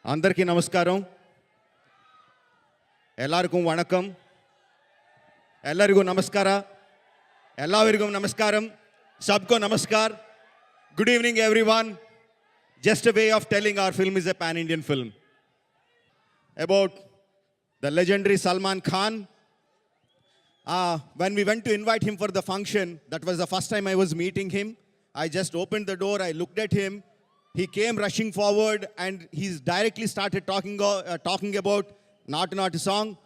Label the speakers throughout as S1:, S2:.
S1: అందరికీ నమస్కారం. ಎಲ್ಲರಿಗೂ ವಣಕಂ. ಎಲ್ಲರಿಗೂ ನಮಸ್ಕಾರ. ಎಲ್ಲರಿಗೂ ನಮಸ್ಕಾರಂ. Sabko namaskar. Good evening everyone. Just a way of telling our film is a pan-Indian film. About the legendary Salman Khan. When we went to invite him for the function, that was the first time I was meeting him. I just opened the door, I looked at him. He came rushing forward and he's directly started talking about Not song.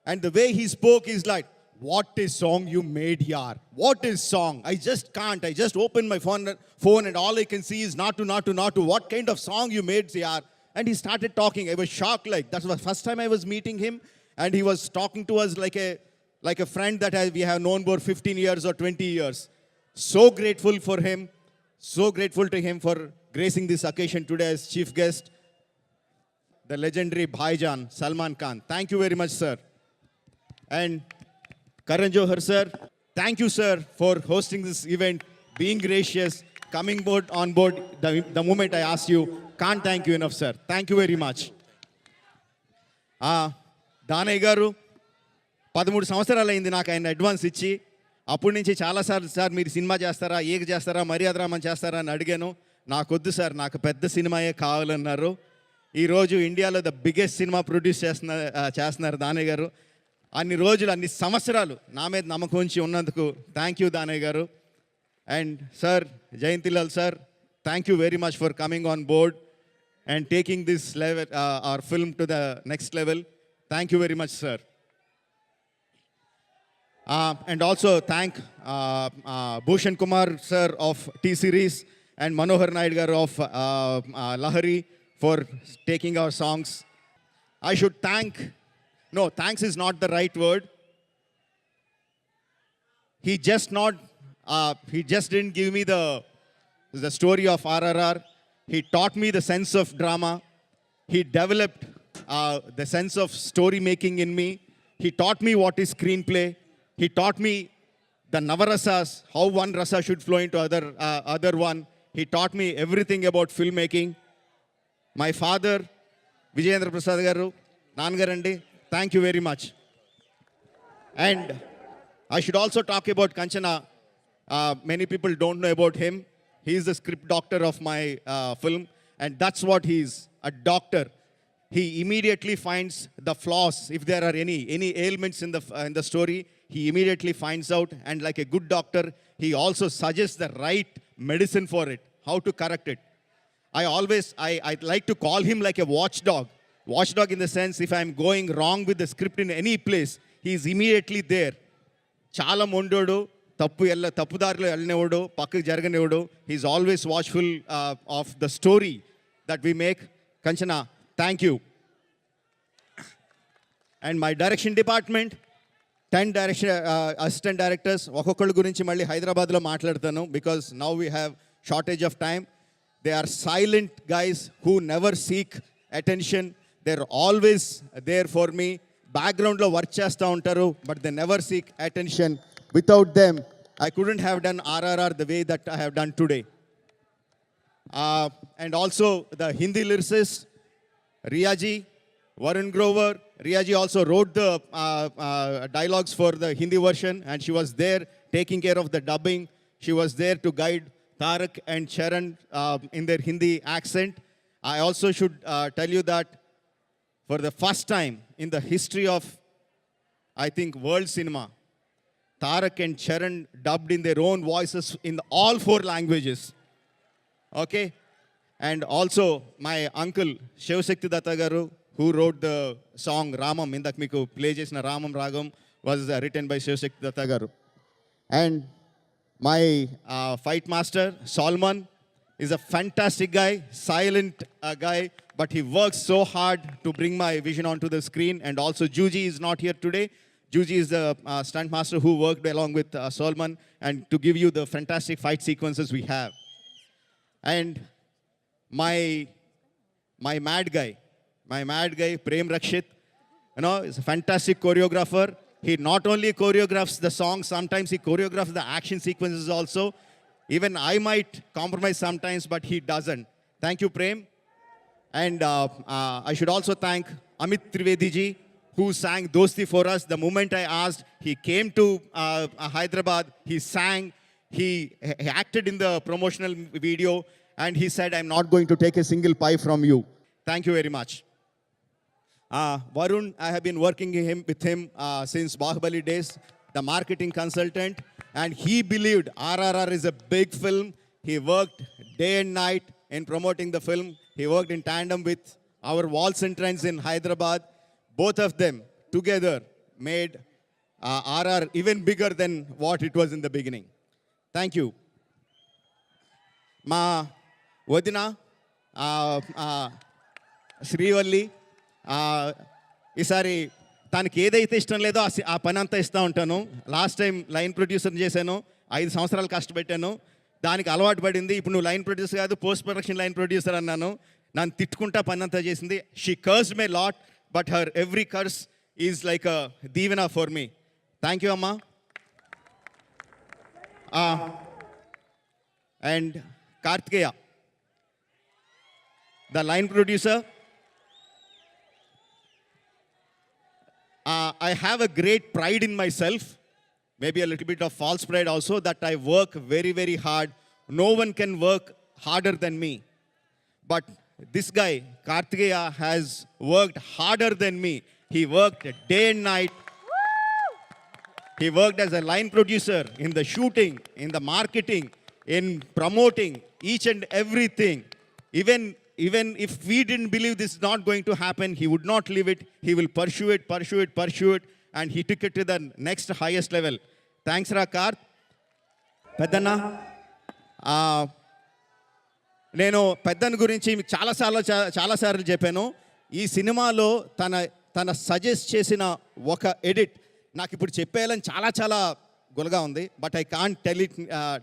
S1: And the way he spoke is like, what is song you made yaar? What is song? I just can't. I just opened my phone and all I can see is not to. What kind of song you made yaar? And he started talking. I was shocked. Like, that was the first time I was meeting him. And he was talking to us like a friend that we have known for 15 years or 20 years. So grateful for him. So grateful to him for gracing this occasion today as chief guest. The legendary Bhaijan, Salman Khan. Thank you very much, sir. And Karan Johar, sir. Thank you, sir, for hosting this event, being gracious, coming on board the moment I asked you. Can't thank you enough, sir. Thank you very much. Danayya garu, 13 సంవత్సరాలు అయింది నాకు ఆయన advance ఇచ్చి. అప్పటి నుంచి చాలాసార్లు sir మీరు cinema చేస్తారా, ఏక చేస్తారా, మర్యాద రామన్ చేస్తారా అని అడిగాను. నాకొద్దు సార్, నాకు పెద్ద సినిమాయే కావాలన్నారు. ఈరోజు ఇండియాలో ద బిగ్గెస్ట్ సినిమా ప్రొడ్యూస్ చేస్తున్నారు దానయ్య గారు. అన్ని రోజులు అన్ని సంవత్సరాలు నా మీద నమ్మకం ఉంచి ఉన్నందుకు థ్యాంక్ యూ దానయ్య గారు. And sir Jayantilal sir, thank you very much for coming on board and taking this level hour film to the next level. Thank you very much sir. And also thank Bhushan Kumar sir of T-Series and Manohar Naid garu of Lahari for taking our songs. I should thanks is not the right word. He just didn't give me the story of RRR. He taught me the sense of drama. He developed the sense of story making in me. He taught me what is screenplay. He taught me the navarasas, how one rasa should flow into other one. He taught me everything about filmmaking. My father, Vijayendra Prasad garu, Nangarandi, thank you very much. And I should also talk about Kanchana. Many people don't know about him. He is the script doctor of my film, and that's what he is, a doctor. He immediately finds the flaws, if there are any ailments in the story. He immediately finds out, and like a good doctor, he also suggests the right medicine for it, how to correct it. I like to call him like a watchdog. Watchdog in the sense, if I'm going wrong with the script in any place, he is immediately there. Chala mondodu, tappu darilo ellinevodu, pakku jaraganivodu. He is always watchful of the story that we make. Kanchana, thank you. And my direction department, 10 assistant directors. ఒక్కొక్కళ్ళ గురించి మళ్ళీ హైదరాబాద్లో మాట్లాడతాను because now we have shortage of time. They are silent guys who never seek attention. They're always there for me. Backgroundలో work చేస్తూ ఉంటారు, but they never seek attention. Without them, I couldn't have done RRR the way that I have done today. And also the Hindi lyricist, Riyaji, Varun Grover. Riyaji also wrote the dialogues for the Hindi version, and she was there taking care of the dubbing. She was there to guide Tarak and Charan in their Hindi accent. I also should tell you that for the first time in the history of, I think, world cinema, Tarak and Charan dubbed in their own voices in all 4 languages. Okay? And also my uncle, Shivashakti Datta garu, who wrote the song Rama, indak meeku play chesina Ramam Ragam, was written by Shivashakti Datta garu. And my fight master, Solomon, is a fantastic guy, silent guy, but he works so hard to bring my vision onto the screen. And also Juji is not here today. Juji is the stunt master who worked along with Solomon and to give you the fantastic fight sequences we have. And my mad guy, Prem Rakshit, is a fantastic choreographer. He not only choreographs the songs, sometimes he choreographs the action sequences also. Even I might compromise sometimes, but he doesn't. Thank you, Prem. And I should also thank Amit Trivedi ji, who sang Dosti for us. The moment I asked, he came to Hyderabad, he sang, he acted in the promotional video, and he said, I'm not going to take a single pie from you. Thank you very much. Varun, I have been working with him since Baahubali days, the marketing consultant, and he believed RRR is a big film. He worked day and night in promoting the film. He worked in tandem with our Waltz and Trends in Hyderabad. Both of them together made RR even bigger than what it was in the beginning. Thank you. Ma Vadina, Srivalli, ఈసారి తనకి ఏదైతే ఇష్టం లేదో ఆ పని అంతా ఇస్తూ ఉంటాను. లాస్ట్ టైం లైన్ ప్రొడ్యూసర్ చేశాను, 5 సంవత్సరాలు కష్టపెట్టాను, దానికి అలవాటు పడింది. ఇప్పుడు నువ్వు లైన్ ప్రొడ్యూసర్ కాదు, పోస్ట్ ప్రొడక్షన్ లైన్ ప్రొడ్యూసర్ అన్నాను. నన్ను తిట్టుకుంటా పని అంతా చేసింది. She cursed my lot, but her every curse is like a దీవెన ఫర్ మీ. థ్యాంక్ యూ అమ్మా. And Karthikeya, the line producer. I have a great pride in myself, maybe a little bit of false pride also, that I work very, very hard. No one can work harder than me. But this guy, Karthikeya, has worked harder than me. He worked day and night. He worked as a line producer in the shooting, in the marketing, in promoting each and everything. Even if we didn't believe this is not going to happen, he would not leave it. He will pursue it, and he took it to the next highest level. Thanks, Karth. Peddana, నేను పెద్దన్న గురించి మీకు చాలాసార్లు చెప్పాను. ఈ సినిమాలో తన suggest చేసిన ఒక ఎడిట్ నాకు ఇప్పుడు చెప్పేయాలని చాలా గులగా ఉంది. But I can't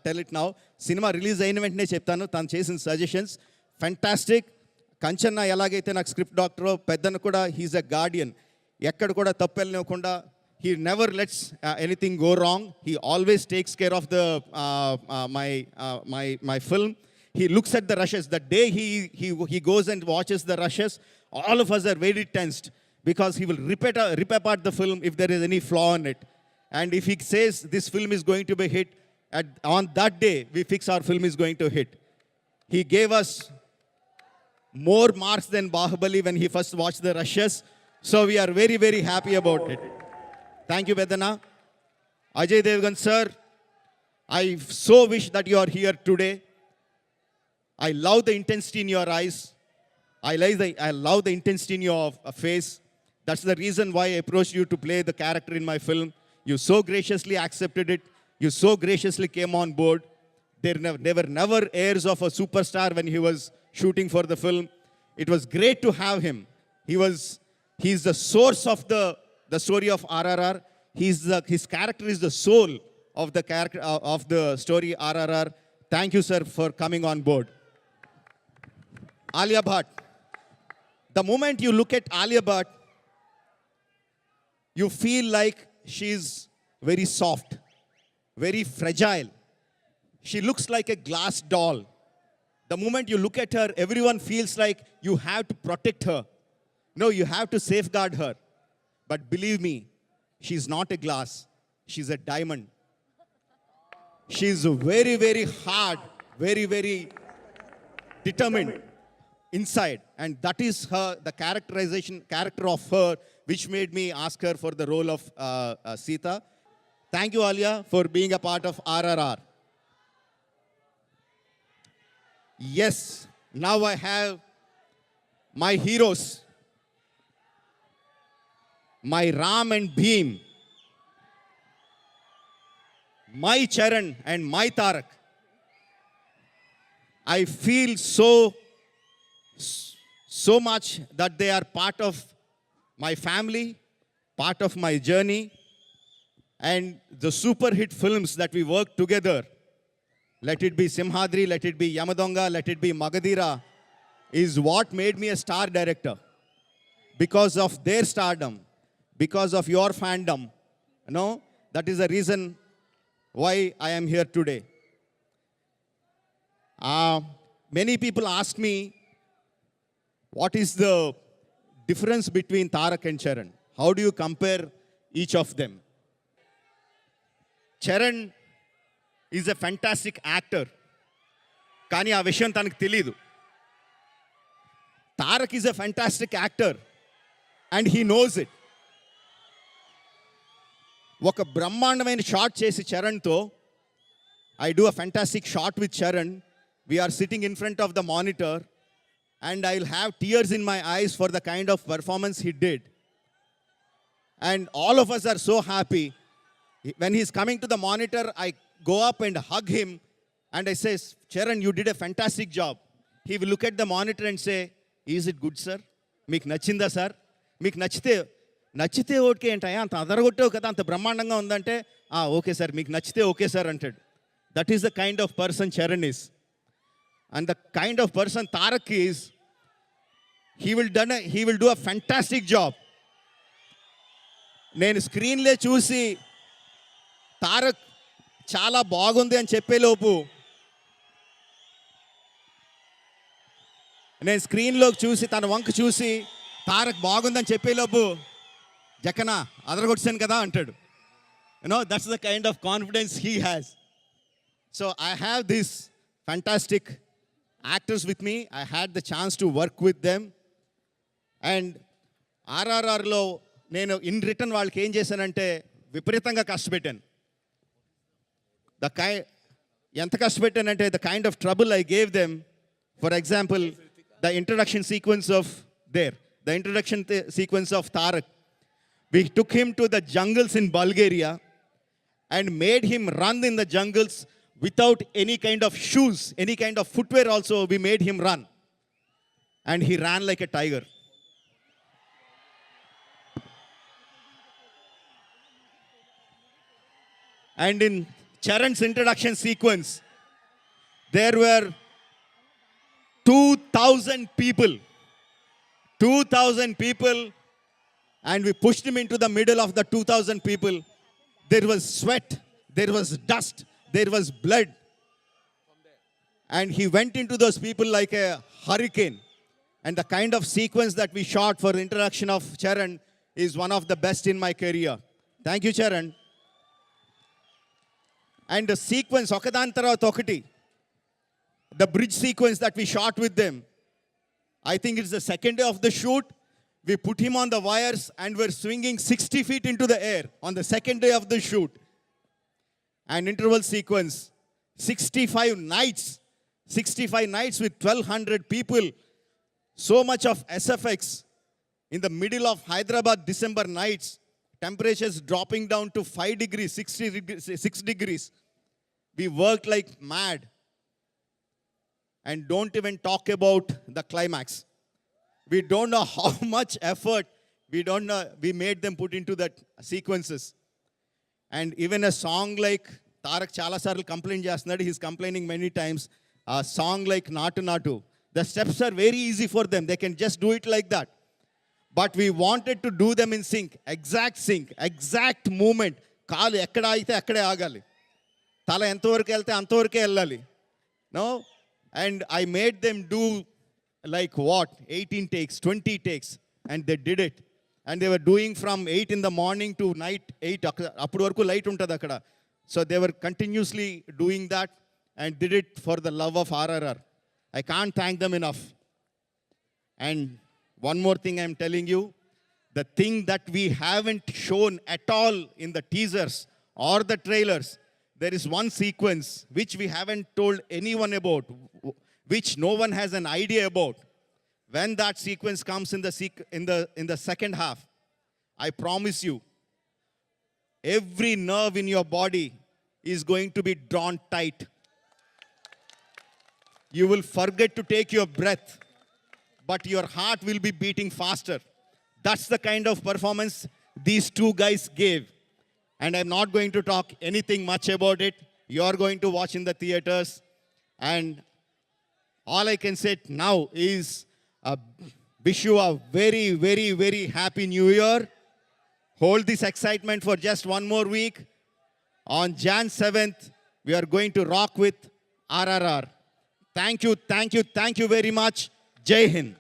S1: tell it now. Cinema release అయిన వెంటనే చెప్తాను తను చేసిన సజెషన్స్. ఫ్యాంటాస్టిక్. కంచన్న ఎలాగైతే నాకు స్క్రిప్ట్ డాక్టరో, పెద్దన్న కూడా హీఈస్ అ గార్డియన్. ఎక్కడ కూడా తప్పు వెళ్ళనివ్వకుండా, he never lets anything go wrong. He always takes care of my film. He looks at the rushes. The day he goes and watches the rushes, all of us are very tensed, because he will rip apart the film if there is any flaw in it. And if he says this film is going to be hit, on that day we fix our film is going to hit. He gave us more marks than Baahubali when he first watched the rushes. So we are very, very happy about it. Thank you, Vedana. Ajay Devgn sir, I so wish that you are here today. I love the intensity in your eyes. I love the intensity in your face. That's the reason why I approached you to play the character in my film. You so graciously accepted it. You so graciously came on board. There were never airs of a superstar when he was shooting for the film. It was great to have him. He's the source of the story of RRR. His character is the soul of the character of the story RRR. Thank you, sir, for coming on board. Alia Bhatt. The moment you look at Alia Bhatt, you feel like she's very soft, very fragile. She looks like a glass doll. The moment you look at her, everyone feels like you have to protect her. No, you have to safeguard her. But believe me, she's not a glass. She's a diamond. She's very, very hard, very, very determined inside. And that is the character of her, which made me ask her for the role of Sita. Thank you, Alia, for being a part of RRR. Yes, now I have my heroes, my Ram and Bheem, my Charan and my Tarak. I feel so much that they are part of my family, part of my journey, and the super hit films that we work together. Let it be Simhadri, let it be Yamadonga, let it be Magadira, is what made me a star director. Because of their stardom, because of your fandom, that is the reason why I am here today. Many people ask me, what is the difference between Tarak and Charan? How do you compare each of them? Charan is a fantastic actor. కానీ ఆ విషయం తనకు తెలీదు. Tarak is a fantastic actor and he knows it. ఒక బ్రహ్మాండమైన shot చేసి చరణ్తో, I do a fantastic shot with Charan. We are sitting in front of the monitor and I'll have tears in my eyes for the kind of performance he did. And all of us are so happy. When he's coming to the monitor, I go up and hug him and I say, Charan, you did a fantastic job. He will look at the monitor and say, is it good, sir? Meek nachinda, sir? Meek నచ్చితే okay ఏంటయ్యా, అంత అదరగొట్టావు కదా, అంత బ్రహ్మాండంగా ఉందంటే, okay sir, మీకు నచ్చితే okay sir అంటాడు. That is the kind of person Charan is. And the kind of person Tarak is, he will do a fantastic job. నేను స్క్రీన్లే చూసి తారక్ చాలా బాగుంది అని చెప్పేలోపు, నేను స్క్రీన్లోకి చూసి తన వంక చూసి తారక్ బాగుందని చెప్పేలోపు, జక్కన అదరగొట్టాను కదా అంటాడు. That's the kind of confidence he has. So I have these fantastic actors with me. I had the chance to work with them. And RRRలో నేను ఇన్ రిటర్న్ వాళ్ళకి ఏం చేశానంటే విపరీతంగా కష్టపెట్టాను. ఎంత కష్టపెట్టానంటే, the kind of trouble I gave them. For example, the introduction sequence of Tarak. We took him to the jungles in Bulgaria and made him run in the jungles without any kind of shoes, any kind of footwear also. We made him run. And he ran like a tiger. And in Charan's introduction sequence, there were 2,000 people. 2,000 people. And we pushed him into the middle of the 2,000 people. There was sweat, there was dust, there was blood. And he went into those people like a hurricane. And the kind of sequence that we shot for the introduction of Charan is one of the best in my career. Thank you, Charan. And the sequence, okadan tarvata okati, the bridge sequence that we shot with them, I think it's the second day of the shoot. We put him on the wires and we're swinging 60 feet into the air on the second day of the shoot. And interval sequence, 65 nights with 1,200 people. So much of SFX in the middle of Hyderabad December nights. Temperatures dropping down to 5 degrees, 6 degrees. We worked like mad. And don't even talk about the climax. We don't know how much effort we made them put into that sequences. And even a song like Tarak chala sarlu complain chestunadu, he's complaining many times. A song like Natu Natu, the steps are very easy for them. They can just do it like that. But we wanted to do them in sync, exact movement. Kaalu ekkada aithe akkade agali. Tala entavaraku elte antavaraku ellali. No? And I made them do like what? 18 takes, 20 takes. And they did it. And they were doing from 8 in the morning to night 8. Appudu varaku light untadi akkada. So they were continuously doing that and did it for the love of RRR. I can't thank them enough. And one more thing I'm telling you, the thing that we haven't shown at all in the teasers or the trailers, there is one sequence which we haven't told anyone about, which no one has an idea about. When that sequence comes in the second half, I promise you, every nerve in your body is going to be drawn tight. You will forget to take your breath, but your heart will be beating faster. That's the kind of performance these two guys gave. And I'm not going to talk anything much about it. You're going to watch in the theaters. And all I can say now is wish you a very, very, very happy New Year. Hold this excitement for just one more week. On Jan 7th, we are going to rock with RRR. Thank you very much. Jai Hind.